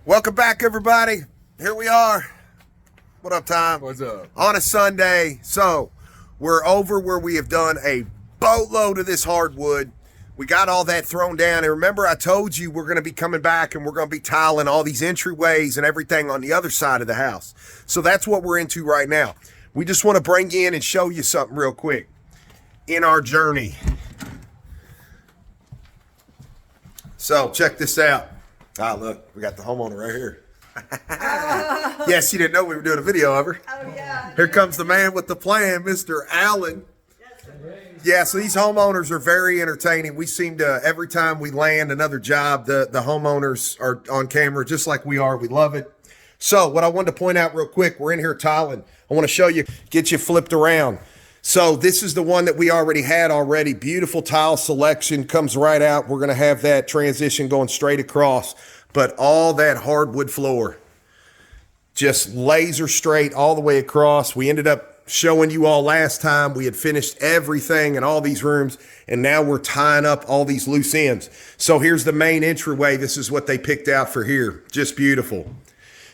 Welcome back, everybody. Here we are. What up, Tom? What's up? On a Sunday. So, we're over where we have done a boatload of this hardwood. We got all that thrown down. And remember, I told you we're going to be coming back and we're going to be tiling all these entryways and everything on the other side of the house. So, that's what we're into right now. We just want to bring you in and show you something real quick in our journey. So, check this out. Ah, look, we got the homeowner right here. Yes, you didn't know we were doing a video of her. Oh, yeah. Here comes the man with the plan, Mr. Allen. Yeah, so these homeowners are very entertaining. We seem to, every time we land another job, the homeowners are on camera just like we are. We love it. So what I wanted to point out real quick, we're in here tiling. I want to show you, get you flipped around. So this is the one that we already had already. Beautiful tile selection, comes right out. We're going to have that transition going straight across. But all that hardwood floor, just laser straight all the way across. We ended up showing you all last time. We had finished everything in all these rooms, and now we're tying up all these loose ends. So here's the main entryway. This is what they picked out for here. Just beautiful.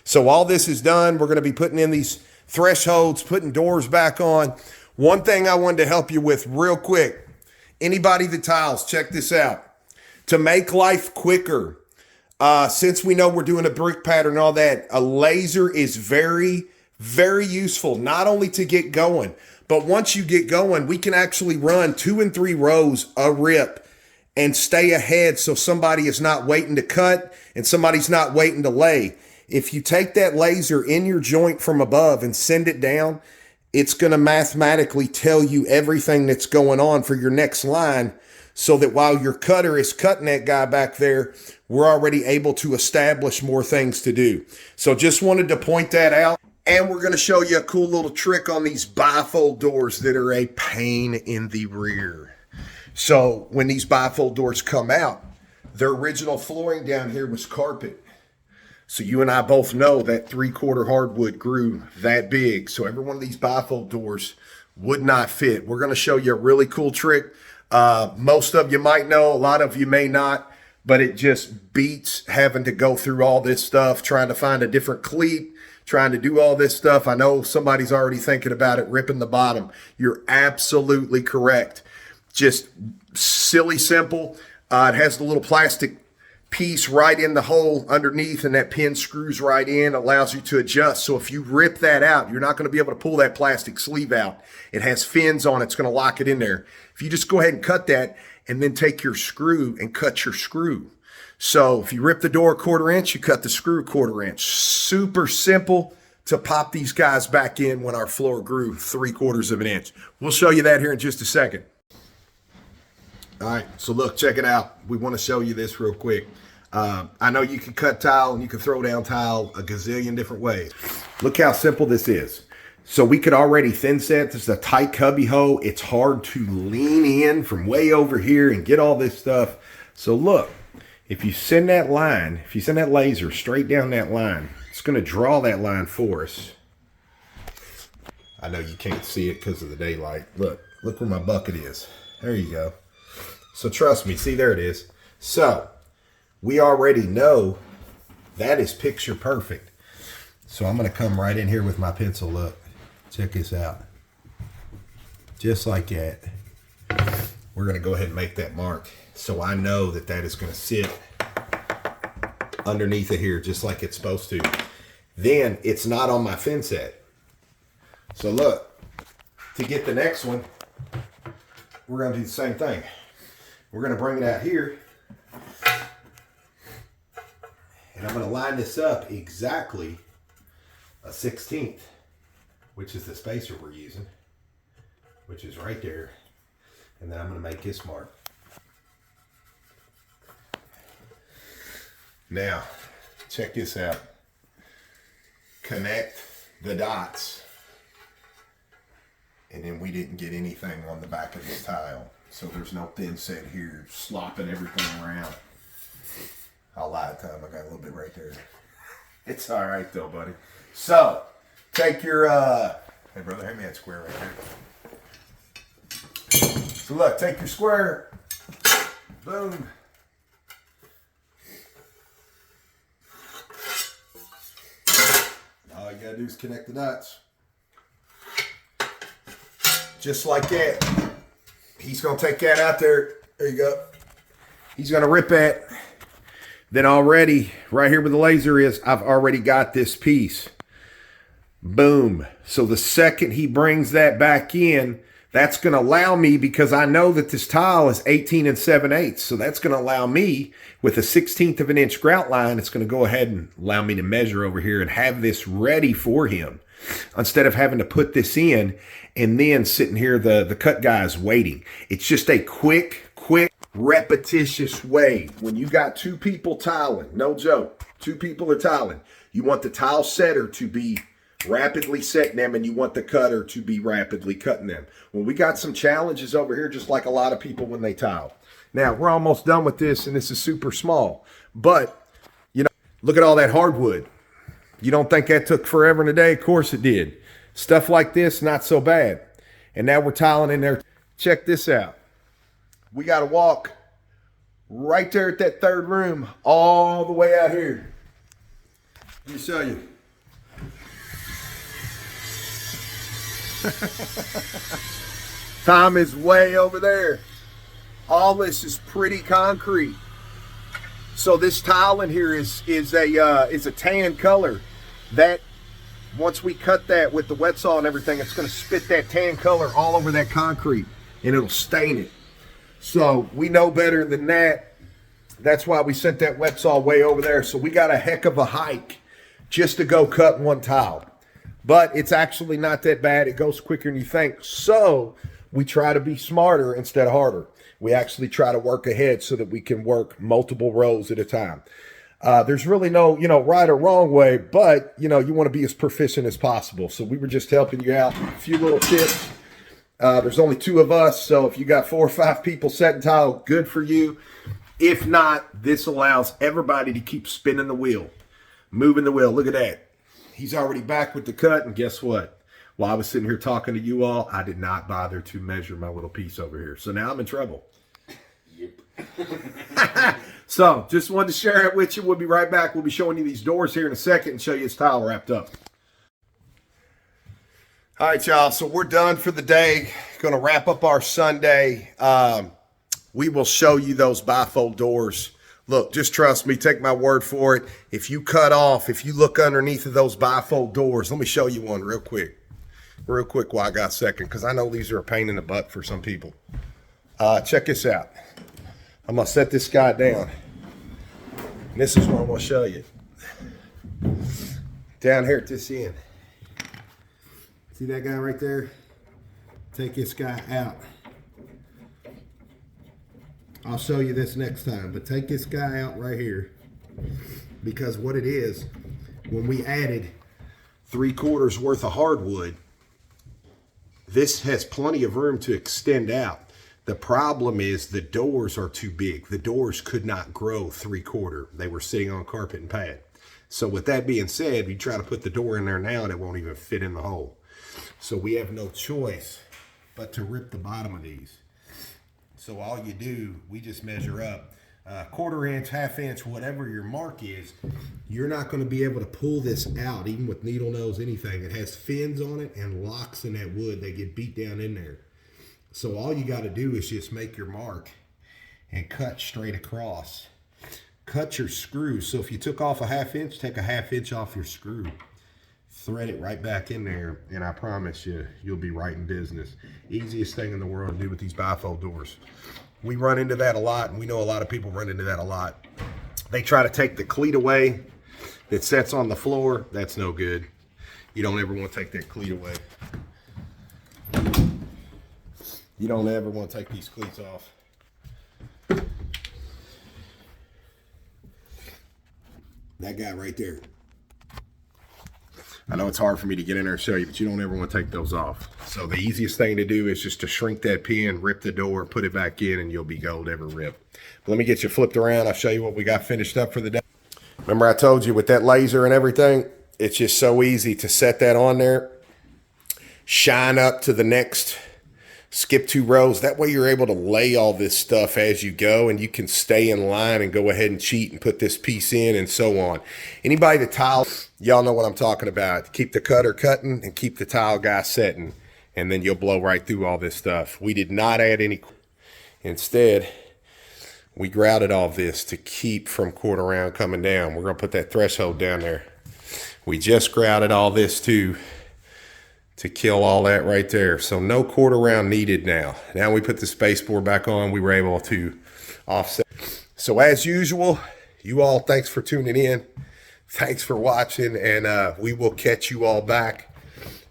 So all this is done. We're going to be putting in these thresholds, putting doors back on. One thing I wanted to help you with real quick, anybody that tiles, check this out. To make life quicker, since we know we're doing a brick pattern and all that, a laser is very, very useful, not only to get going, but once you get going, we can actually run 2 and 3 rows a rip and stay ahead so somebody is not waiting to cut and somebody's not waiting to lay. If you take that laser in your joint from above and send it down, it's going to mathematically tell you everything that's going on for your next line so that while your cutter is cutting that guy back there, we're already able to establish more things to do. So just wanted to point that out. And we're going to show you a cool little trick on these bifold doors that are a pain in the rear. So when these bifold doors come out, their original flooring down here was carpet. So you and I both know that 3/4 hardwood grew that big. So every one of these bifold doors would not fit. We're going to show you a really cool trick. Most of you might know, a lot of you may not, but it just beats having to go through all this stuff, trying to find a different cleat, trying to do all this stuff. I know somebody's already thinking about it, ripping the bottom. You're absolutely correct. Just silly simple. It has the little plastic piece right in the hole underneath, and that pin screws right in, allows you to adjust. So if you rip that out, you're not going to be able to pull that plastic sleeve out. It has fins on it. It's going to lock it in there. If you just go ahead and cut that and then take your screw and cut your screw. So if you rip the door 1/4 inch, you cut the screw 1/4 inch. Super simple to pop these guys back in when our floor grew 3/4 inch. We'll show you that here in just a second. All right, so look, check it out. We want to show you this real quick. I know you can cut tile and you can throw down tile a gazillion different ways. Look how simple this is. So we could already thin set. This is a tight cubby hole. It's hard to lean in from way over here and get all this stuff. So look, if you send that line, if you send that laser straight down that line, it's going to draw that line for us. I know you can't see it because of the daylight. Look where my bucket is. There you go. So trust me, see, there it is. So we already know that is picture perfect. So I'm going to come right in here with my pencil. Look, check this out. Just like that. We're going to go ahead and make that mark. So I know that that is going to sit underneath of here just like it's supposed to. Then it's not on my fin set. So look, to get the next one, we're going to do the same thing. We're going to bring it out here. And I'm going to line this up exactly a 1/16, which is the spacer we're using, which is right there. And then I'm going to make this mark. Now, check this out. Connect the dots. And then we didn't get anything on the back of this tile. So there's no thin set here slopping everything around. I'll lie to Tom, I got a little bit right there. It's all right though, buddy. So, take your, hey brother, hand me that square right there. So look, take your square, boom. gotta do is connect the nuts. Just like that. He's gonna take that out there. There you go. He's gonna rip that. Then already, right here where the laser is, I've already got this piece. Boom. So the second he brings that back in, that's going to allow me, because I know that this tile is 18 7/8. So that's going to allow me, with a 1/16 of an inch grout line, it's going to go ahead and allow me to measure over here and have this ready for him. Instead of having to put this in and then sitting here, the cut guys waiting. It's just a quick, repetitious way. When you got two people tiling, no joke, two people are tiling, you want the tile setter to be rapidly setting them, and you want the cutter to be rapidly cutting them. Well, we got some challenges over here, just like a lot of people when they tile. Now, we're almost done with this, and this is super small. But, you know, look at all that hardwood. You don't think that took forever and a day? Of course it did. Stuff like this, not so bad. And now we're tiling in there. Check this out. We got to walk right there at that third room all the way out here. Let me show you. Tom is way over there. All this is pretty concrete. So this tile in here is a tan color. That once we cut that with the wet saw and everything, it's going to spit that tan color all over that concrete, and it'll stain it. So we know better than that. That's why we sent that wet saw way over there. So we got a heck of a hike just to go cut one tile. But it's actually not that bad. It goes quicker than you think. So we try to be smarter instead of harder. We actually try to work ahead so that we can work multiple rows at a time. There's really no, right or wrong way, but, you want to be as proficient as possible. So we were just helping you out. A few little tips. There's only 2 of us, so if you got 4 or 5 people setting tile, good for you. If not, this allows everybody to keep spinning the wheel, moving the wheel. Look at that. He's already back with the cut, and guess what? While I was sitting here talking to you all, I did not bother to measure my little piece over here. So now I'm in trouble. Yep. So just wanted to share it with you. We'll be right back. We'll be showing you these doors here in a second and show you his tile wrapped up. All right, y'all. So we're done for the day. Going to wrap up our Sunday. We will show you those bifold doors. Look, just trust me. Take my word for it. If you cut off, if you look underneath of those bifold doors, let me show you one real quick. Real quick while I got a second, because I know these are a pain in the butt for some people. Check this out. I'm going to set this guy down. And this is what I'm going to show you. Down here at this end. See that guy right there? Take this guy out. I'll show you this next time, but take this guy out right here, because what it is, when we added 3/4 worth of hardwood, this has plenty of room to extend out. The problem is the doors are too big. The doors could not grow 3/4. They were sitting on carpet and pad. So with that being said, you try to put the door in there now and it won't even fit in the hole. So we have no choice but to rip the bottom of these. So all you do, we just measure up 1/4 inch, 1/2 inch, whatever your mark is. You're not going to be able to pull this out, even with needle nose, anything. It has fins on it and locks in that wood. They get beat down in there. So all you got to do is just make your mark and cut straight across. Cut your screw. So if you took off a 1/2 inch, take a 1/2 inch off your screw. Thread it right back in there, and I promise you, you'll be right in business. Easiest thing in the world to do with these bifold doors. We run into that a lot, and we know a lot of people run into that a lot. They try to take the cleat away that sets on the floor. That's no good. You don't ever want to take that cleat away. You don't ever want to take these cleats off. That guy right there. I know it's hard for me to get in there and show you, but you don't ever want to take those off. So the easiest thing to do is just to shrink that pin, rip the door, put it back in, and you'll be gold every rip. But let me get you flipped around. I'll show you what we got finished up for the day. Remember I told you with that laser and everything, it's just so easy to set that on there, shine up to the next skip 2 rows. That way you're able to lay all this stuff as you go, and you can stay in line and go ahead and cheat and put this piece in and so on. Anybody that tiles, y'all know what I'm talking about. Keep the cutter cutting and keep the tile guy setting, and then you'll blow right through all this stuff. We did not add any. Instead, we grouted all this to keep from quarter round coming down. We're going to put that threshold down there. We just grouted all this too, to kill all that right there. So no quarter round needed now. Now we put the space-bore back on, we were able to offset. So as usual, you all, thanks for tuning in. Thanks for watching, and we will catch you all back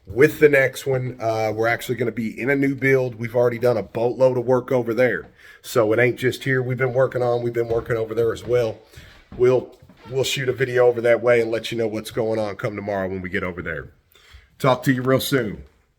with the next one. We're actually going to be in a new build. We've already done a boatload of work over there. So it ain't just here we've been working on. We've been working over there as well. We'll shoot a video over that way and let you know what's going on come tomorrow when we get over there. Talk to you real soon.